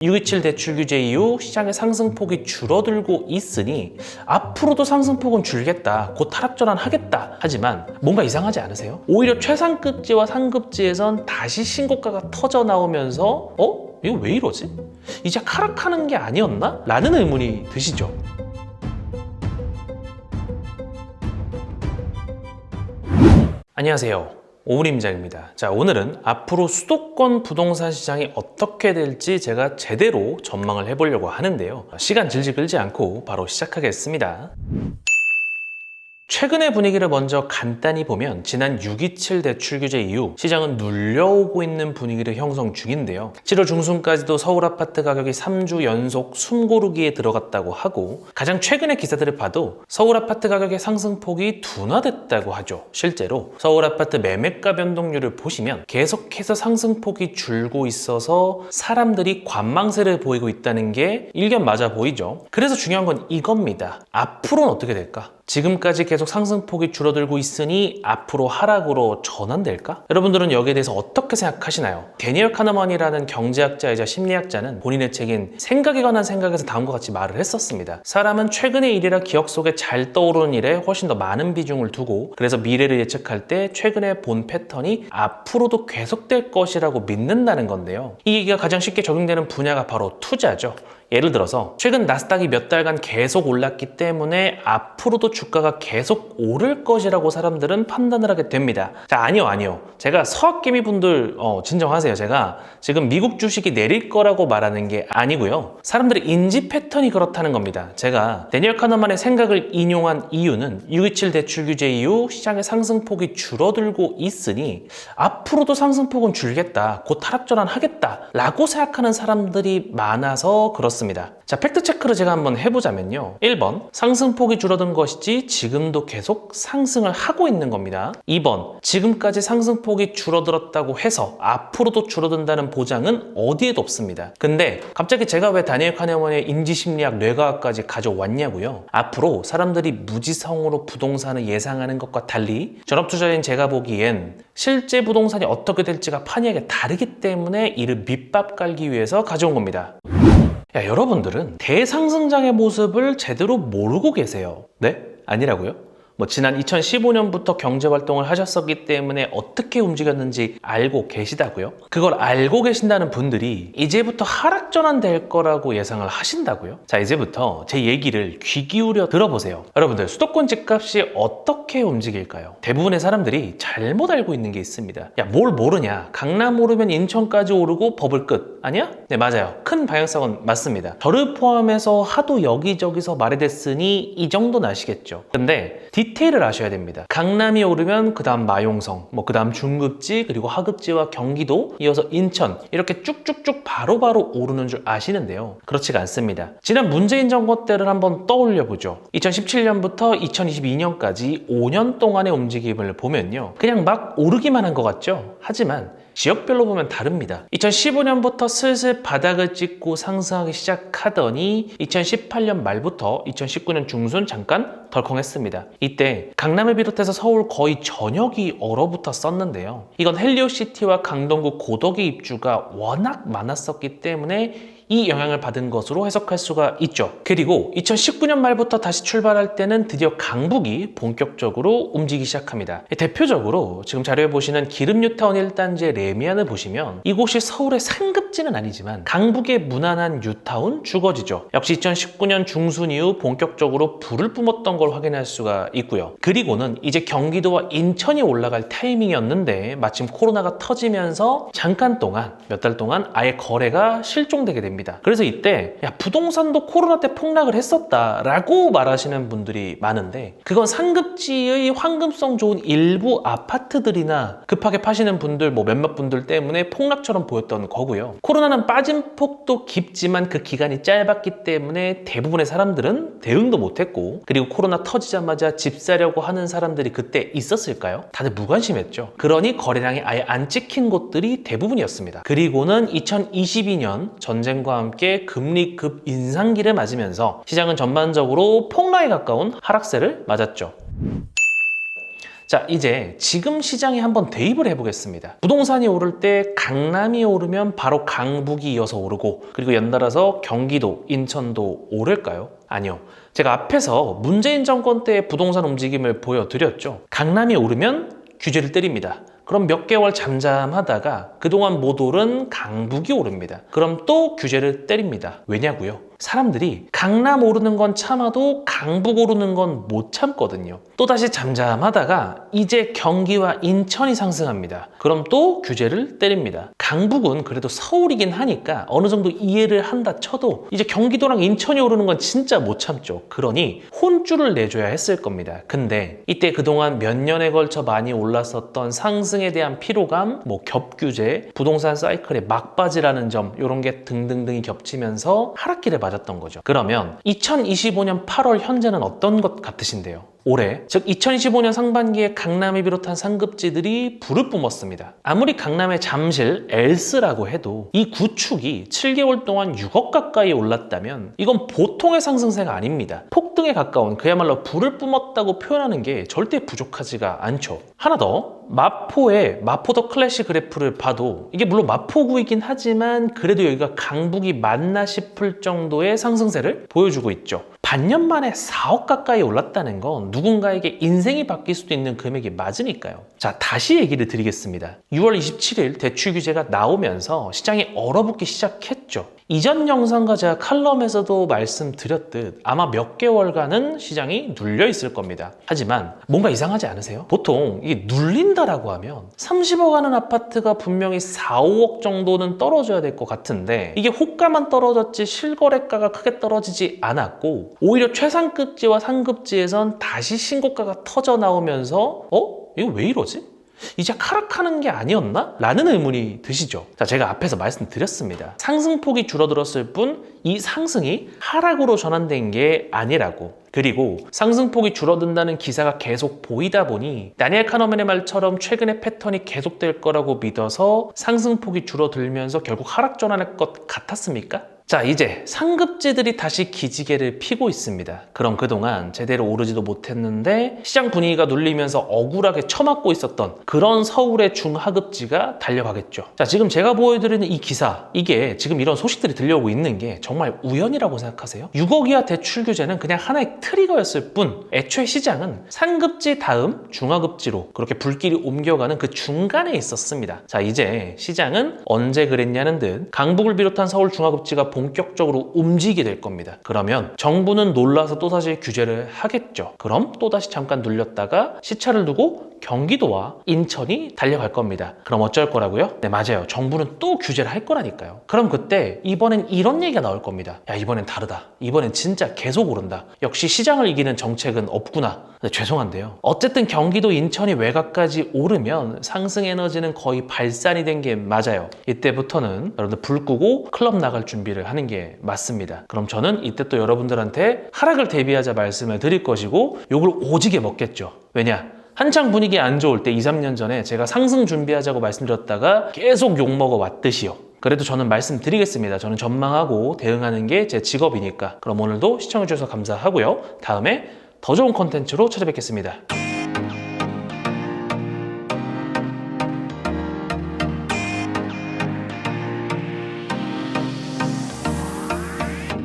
6.27 대출 규제 이후 시장의 상승폭이 줄어들고 있으니 앞으로도 상승폭은 줄겠다, 곧 하락전환 하겠다. 하지만 뭔가 이상하지 않으세요? 오히려 최상급지와 상급지에선 다시 신고가가 터져 나오면서 이거 왜 이러지? 이제 하락하는 게 아니었나? 라는 의문이 드시죠? 안녕하세요. 오므림장입니다. 자, 오늘은 앞으로 수도권 부동산 시장이 어떻게 될지 제가 제대로 전망을 해보려고 하는데요. 시간 질질 끌지 않고 바로 시작하겠습니다. 최근의 분위기를 먼저 간단히 보면 지난 6.27 대출 규제 이후 시장은 눌려오고 있는 분위기를 형성 중인데요. 7월 중순까지도 서울 아파트 가격이 3주 연속 숨고르기에 들어갔다고 하고, 가장 최근의 기사들을 봐도 서울 아파트 가격의 상승폭이 둔화됐다고 하죠. 실제로 서울 아파트 매매가 변동률을 보시면 계속해서 상승폭이 줄고 있어서 사람들이 관망세를 보이고 있다는 게 일견 맞아 보이죠. 그래서 중요한 건 이겁니다. 앞으로는 어떻게 될까? 지금까지 계속 상승폭이 줄어들고 있으니 앞으로 하락으로 전환될까? 여러분들은 여기에 대해서 어떻게 생각하시나요? 데니얼 카너먼이라는 경제학자이자 심리학자는 본인의 책인 생각에 관한 생각에서 다음과 같이 말을 했었습니다. 사람은 최근의 일이라 기억 속에 잘 떠오르는 일에 훨씬 더 많은 비중을 두고, 그래서 미래를 예측할 때 최근에 본 패턴이 앞으로도 계속될 것이라고 믿는다는 건데요. 이 얘기가 가장 쉽게 적용되는 분야가 바로 투자죠. 예를 들어서 최근 나스닥이 몇 달간 계속 올랐기 때문에 앞으로도 주가가 계속 오를 것이라고 사람들은 판단을 하게 됩니다. 자, 아니요. 제가 서학개미 분들 진정하세요. 제가 지금 미국 주식이 내릴 거라고 말하는 게 아니고요. 사람들의 인지 패턴이 그렇다는 겁니다. 제가 데니얼 카너만의 생각을 인용한 이유는 6.27 대출 규제 이후 시장의 상승폭이 줄어들고 있으니 앞으로도 상승폭은 줄겠다, 곧 하락전환 하겠다 라고 생각하는 사람들이 많아서 그렇습니다. 자, 팩트체크를 제가 한번 해보자면요. 1번, 상승폭이 줄어든 것이지 지금도 계속 상승을 하고 있는 겁니다. 2번, 지금까지 상승폭이 줄어들었다고 해서 앞으로도 줄어든다는 보장은 어디에도 없습니다. 근데 갑자기 제가 왜 다니엘 카네먼의 인지심리학 뇌과학까지 가져왔냐고요? 앞으로 사람들이 무지성으로 부동산을 예상하는 것과 달리 전업투자인 제가 보기엔 실제 부동산이 어떻게 될지가 판이하게 다르기 때문에 이를 밑밥 깔기 위해서 가져온 겁니다. 야, 여러분들은 대상승장의 모습을 제대로 모르고 계세요. 네? 아니라고요? 지난 2015년부터 경제활동을 하셨었기 때문에 어떻게 움직였는지 알고 계시다고요? 그걸 알고 계신다는 분들이 이제부터 하락전환 될 거라고 예상을 하신다고요? 자, 이제부터 제 얘기를 귀 기울여 들어보세요. 여러분들, 수도권 집값이 어떻게 움직일까요? 대부분의 사람들이 잘못 알고 있는 게 있습니다. 야, 뭘 모르냐? 강남 오르면 인천까지 오르고 버블 끝. 아니야? 네, 맞아요. 큰 방향성은 맞습니다. 저를 포함해서 하도 여기저기서 말해댔으니 이 정도는 아시겠죠? 근데 디테일을 아셔야 됩니다. 강남이 오르면 그 다음 마용성, 그 다음 중급지, 그리고 하급지와 경기도, 이어서 인천, 이렇게 쭉쭉쭉 바로바로 오르는 줄 아시는데요. 그렇지가 않습니다. 지난 문재인 정부 때를 한번 떠올려보죠. 2017년부터 2022년까지 5년 동안의 움직임을 보면요, 그냥 막 오르기만 한 것 같죠? 하지만 지역별로 보면 다릅니다. 2015년부터 슬슬 바닥을 찍고 상승하기 시작하더니 2018년 말부터 2019년 중순 잠깐 덜컹했습니다. 이때 강남을 비롯해서 서울 거의 전역이 얼어붙었었는데요. 이건 헬리오시티와 강동구 고덕의 입주가 워낙 많았었기 때문에 이 영향을 받은 것으로 해석할 수가 있죠. 그리고 2019년 말부터 다시 출발할 때는 드디어 강북이 본격적으로 움직이기 시작합니다. 대표적으로 지금 자료에 보시는 기름뉴타운 1단지의 레미안을 보시면 이곳이 서울의 상급지는 아니지만 강북의 무난한 뉴타운 주거지죠. 역시 2019년 중순 이후 본격적으로 불을 뿜었던 걸 확인할 수가 있고요. 그리고는 이제 경기도와 인천이 올라갈 타이밍이었는데 마침 코로나가 터지면서 잠깐 동안, 몇 달 동안 아예 거래가 실종되게 됩니다. 그래서 이때 부동산도 코로나 때 폭락을 했었다라고 말하시는 분들이 많은데, 그건 상급지의 황금성 좋은 일부 아파트들이나 급하게 파시는 분들, 몇몇 분들 때문에 폭락처럼 보였던 거고요. 코로나는 빠진 폭도 깊지만 그 기간이 짧았기 때문에 대부분의 사람들은 대응도 못했고, 그리고 코로나 터지자마자 집 사려고 하는 사람들이 그때 있었을까요? 다들 무관심했죠. 그러니 거래량이 아예 안 찍힌 곳들이 대부분이었습니다. 그리고는 2022년 전쟁과 함께 금리 급 인상기를 맞으면서 시장은 전반적으로 폭락에 가까운 하락세를 맞았죠. 자, 이제 지금 시장에 한번 대입을 해보겠습니다. 부동산이 오를 때 강남이 오르면 바로 강북이 이어서 오르고 그리고 연달아서 경기도, 인천도 오를까요? 아니요. 제가 앞에서 문재인 정권 때의 부동산 움직임을 보여드렸죠. 강남이 오르면 규제를 때립니다. 그럼 몇 개월 잠잠하다가 그동안 못 오른 강북이 오릅니다. 그럼 또 규제를 때립니다. 왜냐고요? 사람들이 강남 오르는 건 참아도 강북 오르는 건 못 참거든요. 또다시 잠잠하다가 이제 경기와 인천이 상승합니다. 그럼 또 규제를 때립니다. 강북은 그래도 서울이긴 하니까 어느 정도 이해를 한다 쳐도 이제 경기도랑 인천이 오르는 건 진짜 못 참죠. 그러니 혼쭐을 내줘야 했을 겁니다. 근데 이때 그동안 몇 년에 걸쳐 많이 올랐었던 상승에 대한 피로감, 겹규제, 부동산 사이클의 막바지라는 점 이런 게 등등등이 겹치면서 하락기를 맞았던 거죠. 그러면 2025년 8월 현재는 어떤 것 같으신데요? 올해, 즉 2025년 상반기에 강남을 비롯한 상급지들이 불을 뿜었습니다. 아무리 강남의 잠실, 엘스라고 해도 이 구축이 7개월 동안 6억 가까이 올랐다면 이건 보통의 상승세가 아닙니다. 폭등에 가까운 그야말로 불을 뿜었다고 표현하는 게 절대 부족하지가 않죠. 하나 더, 마포의 마포 더 클래식 그래프를 봐도 이게 물론 마포구이긴 하지만 그래도 여기가 강북이 맞나 싶을 정도의 상승세를 보여주고 있죠. 반년 만에 4억 가까이 올랐다는 건 누군가에게 인생이 바뀔 수도 있는 금액이 맞으니까요. 자, 다시 얘기를 드리겠습니다. 6월 27일 대출 규제가 나오면서 시장이 얼어붙기 시작했죠. 이전 영상과 제가 칼럼에서도 말씀드렸듯 아마 몇 개월간은 시장이 눌려 있을 겁니다. 하지만 뭔가 이상하지 않으세요? 보통 이게 눌린다라고 하면 30억 하는 아파트가 분명히 4, 5억 정도는 떨어져야 될 것 같은데 이게 호가만 떨어졌지 실거래가가 크게 떨어지지 않았고 오히려 최상급지와 상급지에선 다시 신고가가 터져 나오면서 이거 왜 이러지? 이제 하락하는 게 아니었나? 라는 의문이 드시죠. 자, 제가 앞에서 말씀드렸습니다. 상승폭이 줄어들었을 뿐 이 상승이 하락으로 전환된 게 아니라고. 그리고 상승폭이 줄어든다는 기사가 계속 보이다 보니 다니엘 카너맨의 말처럼 최근의 패턴이 계속될 거라고 믿어서 상승폭이 줄어들면서 결국 하락 전환할 것 같았습니까? 자, 이제 상급지들이 다시 기지개를 피고 있습니다. 그럼 그동안 제대로 오르지도 못했는데 시장 분위기가 눌리면서 억울하게 처맞고 있었던 그런 서울의 중하급지가 달려가겠죠. 자, 지금 제가 보여드리는 이 기사, 이게 지금 이런 소식들이 들려오고 있는 게 정말 우연이라고 생각하세요? 6억 이하 대출 규제는 그냥 하나의 트리거였을 뿐 애초에 시장은 상급지 다음 중하급지로 그렇게 불길이 옮겨가는 그 중간에 있었습니다. 자, 이제 시장은 언제 그랬냐는 듯 강북을 비롯한 서울 중하급지가 본격적으로 움직이게 될 겁니다. 그러면 정부는 놀라서 또다시 규제를 하겠죠. 그럼 또다시 잠깐 눌렸다가 시차를 두고 경기도와 인천이 달려갈 겁니다. 그럼 어쩔 거라고요? 네, 맞아요. 정부는 또 규제를 할 거라니까요. 그럼 그때 이번엔 이런 얘기가 나올 겁니다. 야, 이번엔 다르다. 이번엔 진짜 계속 오른다. 역시 시장을 이기는 정책은 없구나. 네, 죄송한데요. 어쨌든 경기도, 인천이 외곽까지 오르면 상승 에너지는 거의 발산이 된 게 맞아요. 이때부터는 여러분들 불 끄고 클럽 나갈 준비를 하는 게 맞습니다. 그럼 저는 이때 또 여러분들한테 하락을 대비하자 말씀을 드릴 것이고 욕을 오지게 먹겠죠. 왜냐? 한창 분위기 안 좋을 때 2, 3년 전에 제가 상승 준비하자고 말씀드렸다가 계속 욕먹어 왔듯이요. 그래도 저는 말씀드리겠습니다. 저는 전망하고 대응하는 게 제 직업이니까. 그럼 오늘도 시청해주셔서 감사하고요. 다음에 더 좋은 컨텐츠로 찾아뵙겠습니다.